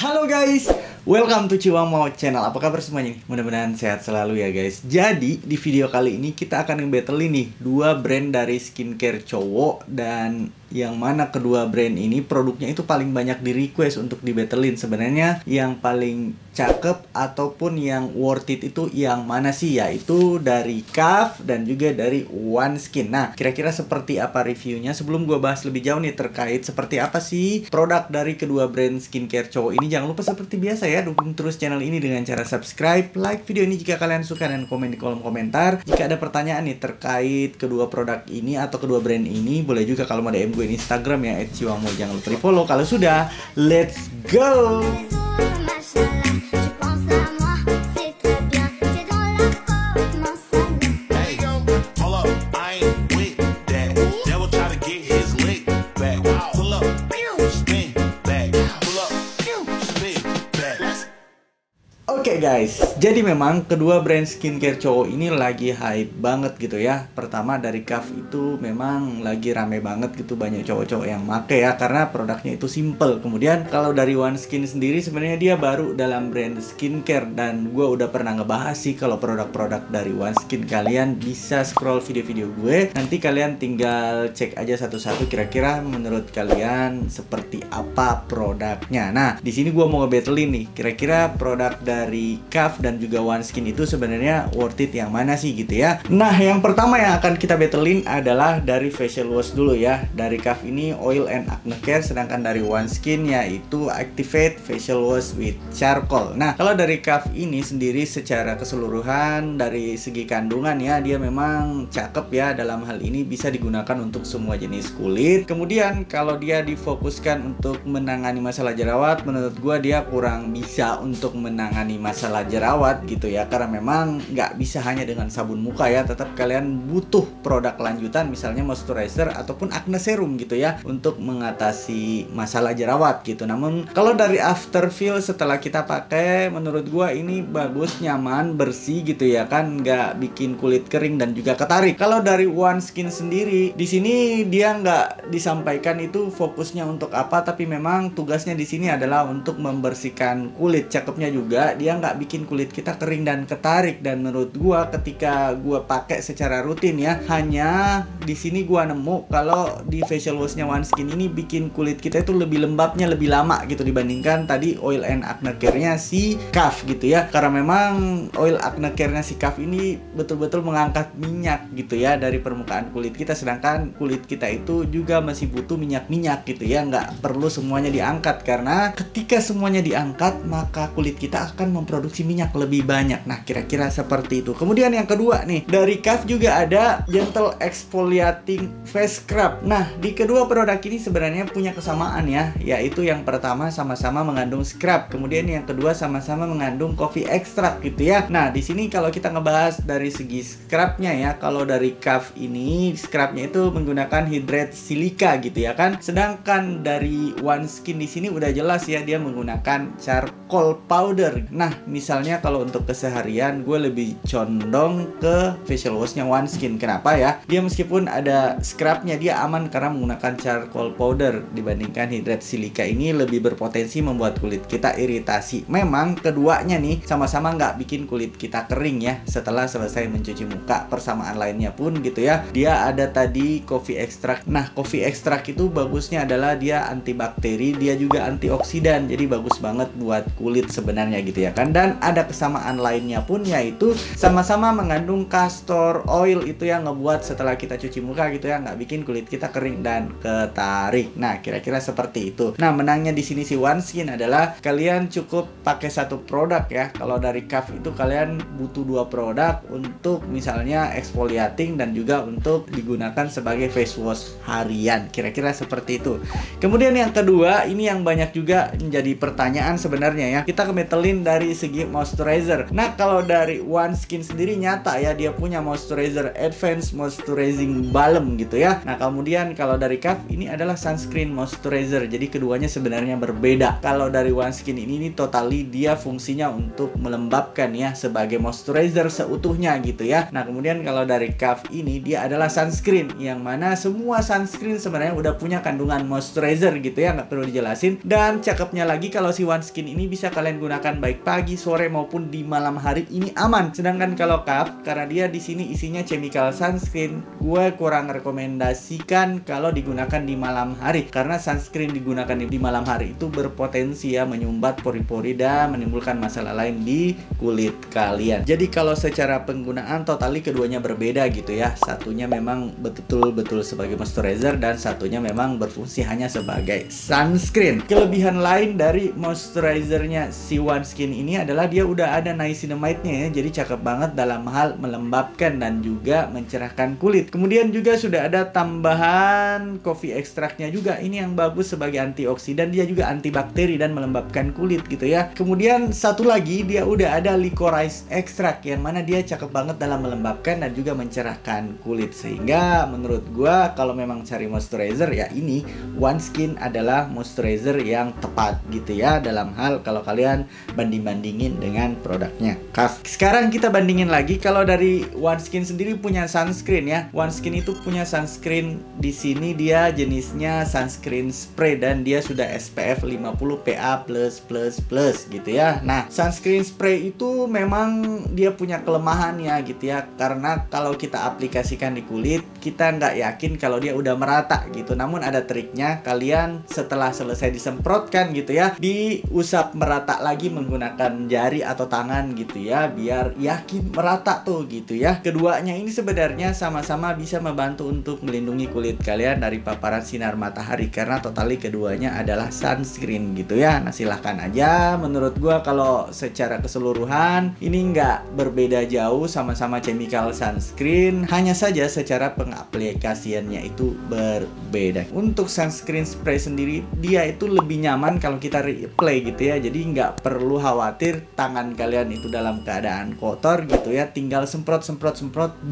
Halo guys, welcome to Ciwamo Channel. Apa kabar semuanya? Mudah-mudahan sehat selalu ya guys. Jadi di video kali ini kita akan nge-battle ini dua brand dari skincare cowok, dan yang mana kedua brand ini produknya itu paling banyak di request untuk di-battlein. Sebenarnya yang paling cakep ataupun yang worth it itu yang mana sih? Yaitu dari KAF dan juga dari OneSkin. Nah, kira-kira seperti apa reviewnya? Sebelum gue bahas lebih jauh nih terkait seperti apa sih produk dari kedua brand skincare cowok ini, jangan lupa seperti biasa ya, dukung terus channel ini dengan cara subscribe, like video ini jika kalian suka, dan komen di kolom komentar. Jika ada pertanyaan nih terkait kedua produk ini atau kedua brand ini, boleh juga kalau mau DM gue di Instagram ya @ciwamo. Jangan lupa di follow. Kalau sudah, let's go. Oke guys, jadi memang kedua brand skincare cowok ini lagi hype banget gitu ya. Pertama dari KAF itu memang lagi rame banget gitu, banyak cowok-cowok yang make ya, karena produknya itu simple. Kemudian kalau dari OneSkin sendiri sebenarnya dia baru dalam brand skincare, dan gue udah pernah ngebahas sih kalau produk-produk dari OneSkin. Kalian bisa scroll video-video gue, nanti kalian tinggal cek aja satu-satu kira-kira menurut kalian seperti apa produknya. Nah, di sini gue mau nge-battlein nih, kira-kira produk dari KAF dan juga OneSkin itu sebenarnya worth it yang mana sih gitu ya. Nah, yang pertama yang akan kita battlein adalah dari facial wash dulu ya. Dari KAF ini Oil and Acne Care, sedangkan dari OneSkin yaitu Activate Facial Wash with Charcoal. Nah, kalau dari KAF ini sendiri secara keseluruhan dari segi kandungan ya, dia memang cakep ya, dalam hal ini bisa digunakan untuk semua jenis kulit. Kemudian kalau dia difokuskan untuk menangani masalah jerawat, menurut gua dia kurang bisa untuk menangani masalah jerawat gitu ya, karena memang nggak bisa hanya dengan sabun muka ya, tetap kalian butuh produk lanjutan misalnya moisturizer ataupun acne serum gitu ya untuk mengatasi masalah jerawat gitu. Namun kalau dari after feel setelah kita pakai, menurut gua ini bagus, nyaman, bersih gitu ya kan, nggak bikin kulit kering dan juga ketarik. Kalau dari OneSkin sendiri, di sini dia nggak disampaikan itu fokusnya untuk apa, tapi memang tugasnya di sini adalah untuk membersihkan kulit. Cakepnya juga dia nggak bikin kulit kita kering dan ketarik, dan menurut gua ketika gua pakai secara rutin ya, hanya di sini gua nemu kalau di facial washnya OneSkin ini bikin kulit kita itu lebih lembabnya lebih lama gitu dibandingkan tadi Oil and Acne Care-nya si KAF gitu ya, karena memang Oil Acne Care-nya si KAF ini betul-betul mengangkat minyak gitu ya dari permukaan kulit kita, sedangkan kulit kita itu juga masih butuh minyak-minyak gitu ya, nggak perlu semuanya diangkat, karena ketika semuanya diangkat maka kulit kita akan memproduksi minyak lebih banyak. Nah, kira-kira seperti itu. Kemudian yang kedua nih, dari KAF juga ada Gentle Exfoliating Face Scrub. Nah, di kedua produk ini sebenarnya punya kesamaan ya, yaitu yang pertama sama-sama mengandung scrub, kemudian yang kedua sama-sama mengandung coffee extract gitu ya. Nah, di sini kalau kita ngebahas dari segi scrubnya ya, kalau dari KAF ini scrubnya itu menggunakan hydrate silica gitu ya kan. Sedangkan dari OneSkin di sini udah jelas ya, dia menggunakan charcoal powder. Nah, misalnya kalau untuk keseharian gue lebih condong ke facial washnya OneSkin. Kenapa ya? Dia meskipun ada scrubnya, dia aman karena menggunakan charcoal powder, dibandingkan hydrate silica ini lebih berpotensi membuat kulit kita iritasi. Memang keduanya nih sama-sama nggak bikin kulit kita kering ya setelah selesai mencuci muka. Persamaan lainnya pun gitu ya, dia ada tadi coffee extract. Nah, coffee extract itu bagusnya adalah dia antibakteri, dia juga antioksidan, jadi bagus banget buat kulit sebenarnya gitu ya kan. Dan ada kesamaan lainnya pun, yaitu sama-sama mengandung castor oil, itu yang ngebuat setelah kita cuci muka gitu ya, nggak bikin kulit kita kering dan ketarik. Nah, kira-kira seperti itu. Nah, menangnya di sini si OneSkin adalah kalian cukup pakai satu produk ya. Kalau dari KAF itu kalian butuh dua produk untuk misalnya exfoliating dan juga untuk digunakan sebagai face wash harian. Kira-kira seperti itu. Kemudian yang kedua, ini yang banyak juga menjadi pertanyaan sebenarnya ya. Kita kemetelin dari segi moisturizer. Nah, kalau dari OneSkin sendiri nyata ya, dia punya moisturizer advanced moisturizing balm gitu ya. Nah, kemudian kalau dari Kaf ini adalah sunscreen moisturizer. Jadi keduanya sebenarnya berbeda. Kalau dari OneSkin ini totally dia fungsinya untuk melembabkan ya, sebagai moisturizer seutuhnya gitu ya. Nah, kemudian kalau dari Kaf ini dia adalah sunscreen, yang mana semua sunscreen sebenarnya udah punya kandungan moisturizer gitu ya, nggak perlu dijelasin. Dan cakepnya lagi kalau si OneSkin ini bisa kalian gunakan baik pagi, sore maupun di malam hari, ini aman. Sedangkan kalau Kaf, karena dia di sini isinya chemical sunscreen, gue kurang rekomendasikan kalau digunakan di malam hari, karena sunscreen digunakan di malam hari itu berpotensi ya menyumbat pori-pori dan menimbulkan masalah lain di kulit kalian. Jadi kalau secara penggunaan totali keduanya berbeda gitu ya. Satunya memang betul-betul sebagai moisturizer dan satunya memang berfungsi hanya sebagai sunscreen. Kelebihan lain dari moisturizernya si OneSkin ini adalah dia udah ada niacinamide-nya ya. Jadi cakep banget dalam hal melembabkan dan juga mencerahkan kulit. Kemudian juga sudah ada tambahan coffee extract-nya juga. Ini yang bagus sebagai antioksidan, dia juga antibakteri dan melembabkan kulit gitu ya. Kemudian satu lagi dia udah ada licorice extract, yang mana dia cakep banget dalam melembabkan dan juga mencerahkan kulit. Sehingga menurut gua kalau memang cari moisturizer ya, ini OneSkin adalah moisturizer yang tepat gitu ya, dalam hal kalau kalian banding-bandingin dengan produknya Kaf. Sekarang kita bandingin lagi kalau dari OneSkin sendiri punya sunscreen ya. OneSkin itu punya sunscreen, di sini dia jenisnya sunscreen spray dan dia sudah SPF 50 PA++ gitu ya. Nah, sunscreen spray itu memang dia punya kelemahan ya gitu ya, karena kalau kita aplikasikan di kulit kita nggak yakin kalau dia udah merata gitu. Namun ada triknya, kalian setelah selesai disemprotkan gitu ya, diusap merata lagi menggunakan jari atau tangan gitu ya, biar yakin merata tuh gitu ya. Keduanya ini sebenarnya sama-sama bisa membantu untuk melindungi kulit kalian dari paparan sinar matahari, karena totali keduanya adalah sunscreen gitu ya. Nah, silahkan aja, menurut gua kalau secara keseluruhan ini nggak berbeda jauh, sama-sama chemical sunscreen, hanya saja secara pengaplikasiannya itu berbeda. Untuk sunscreen spray sendiri dia itu lebih nyaman kalau kita replay gitu ya, jadi nggak perlu khawatir tangan kalian itu dalam keadaan kotor gitu ya, tinggal semprot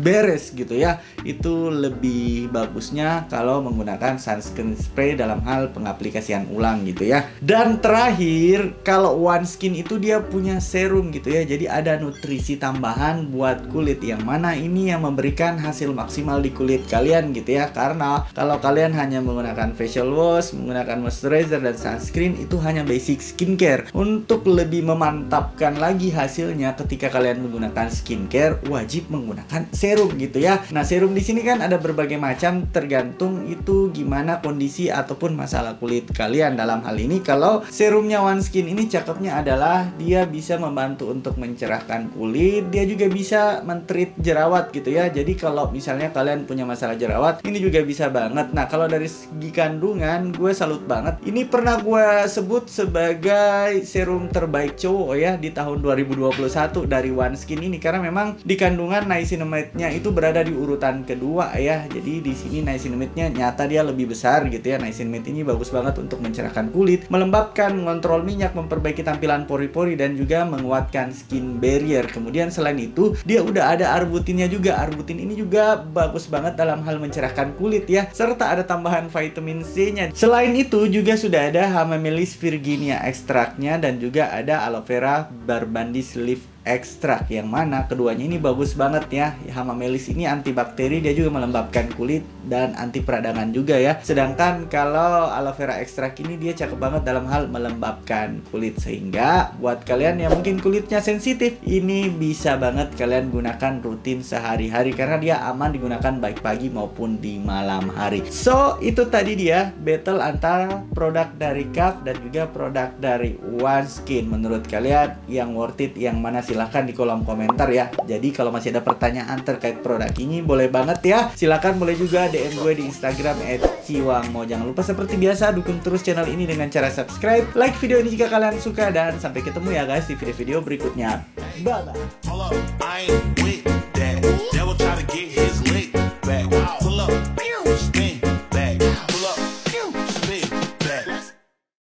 beres gitu ya. Itu lebih bagusnya kalau menggunakan sunscreen spray dalam hal pengaplikasian ulang gitu ya. Dan terakhir, kalau OneSkin itu dia punya serum gitu ya, jadi ada nutrisi tambahan buat kulit, yang mana ini yang memberikan hasil maksimal di kulit kalian gitu ya. Karena kalau kalian hanya menggunakan facial wash, menggunakan moisturizer dan sunscreen, itu hanya basic skincare. Untuk lebih memantapkan lagi hasilnya ketika kalian menggunakan skincare, wajib menggunakan serum gitu ya. Nah, serum di sini kan ada berbagai macam, tergantung itu gimana kondisi ataupun masalah kulit kalian. Dalam hal ini kalau serumnya OneSkin ini cakepnya adalah dia bisa membantu untuk mencerahkan kulit, dia juga bisa men-treat jerawat gitu ya. Jadi kalau misalnya kalian punya masalah jerawat, ini juga bisa banget. Nah, kalau dari segi kandungan, gue salut banget. Ini pernah gue sebut sebagai serum terbaik cowok ya di tahun 2021 dari OneSkin ini, karena memang di kandungan niacinamide-nya itu berada di urutan kedua ya. Jadi di sini niacinamide-nya nyata dia lebih besar gitu ya. Niacinamide ini bagus banget untuk mencerahkan kulit, melembabkan, mengontrol minyak, memperbaiki tampilan pori-pori dan juga menguatkan skin barrier. Kemudian selain itu dia udah ada arbutinnya juga. Arbutin ini juga bagus banget dalam hal mencerahkan kulit ya, serta ada tambahan vitamin C-nya. Selain itu juga sudah ada Hamamelis virginia ekstraknya dan juga ada aloe vera barbandis leaf ekstrak, yang mana keduanya ini bagus banget ya. Hamamelis ini antibakteri, dia juga melembabkan kulit dan anti peradangan juga ya. Sedangkan kalau aloe vera ekstrak ini dia cakep banget dalam hal melembabkan kulit, sehingga buat kalian yang mungkin kulitnya sensitif, ini bisa banget kalian gunakan rutin sehari-hari karena dia aman digunakan baik pagi maupun di malam hari. So, itu tadi dia battle antara produk dari Kaf dan juga produk dari OneSkin. Menurut kalian yang worth it yang mana? Silahkan di kolom komentar ya. Jadi kalau masih ada pertanyaan terkait produk ini, boleh banget ya. Silahkan, boleh juga DM gue di Instagram @ciwangmo. Jangan lupa seperti biasa dukung terus channel ini dengan cara subscribe, like video ini jika kalian suka, dan sampai ketemu ya guys di video-video berikutnya. Bye bye.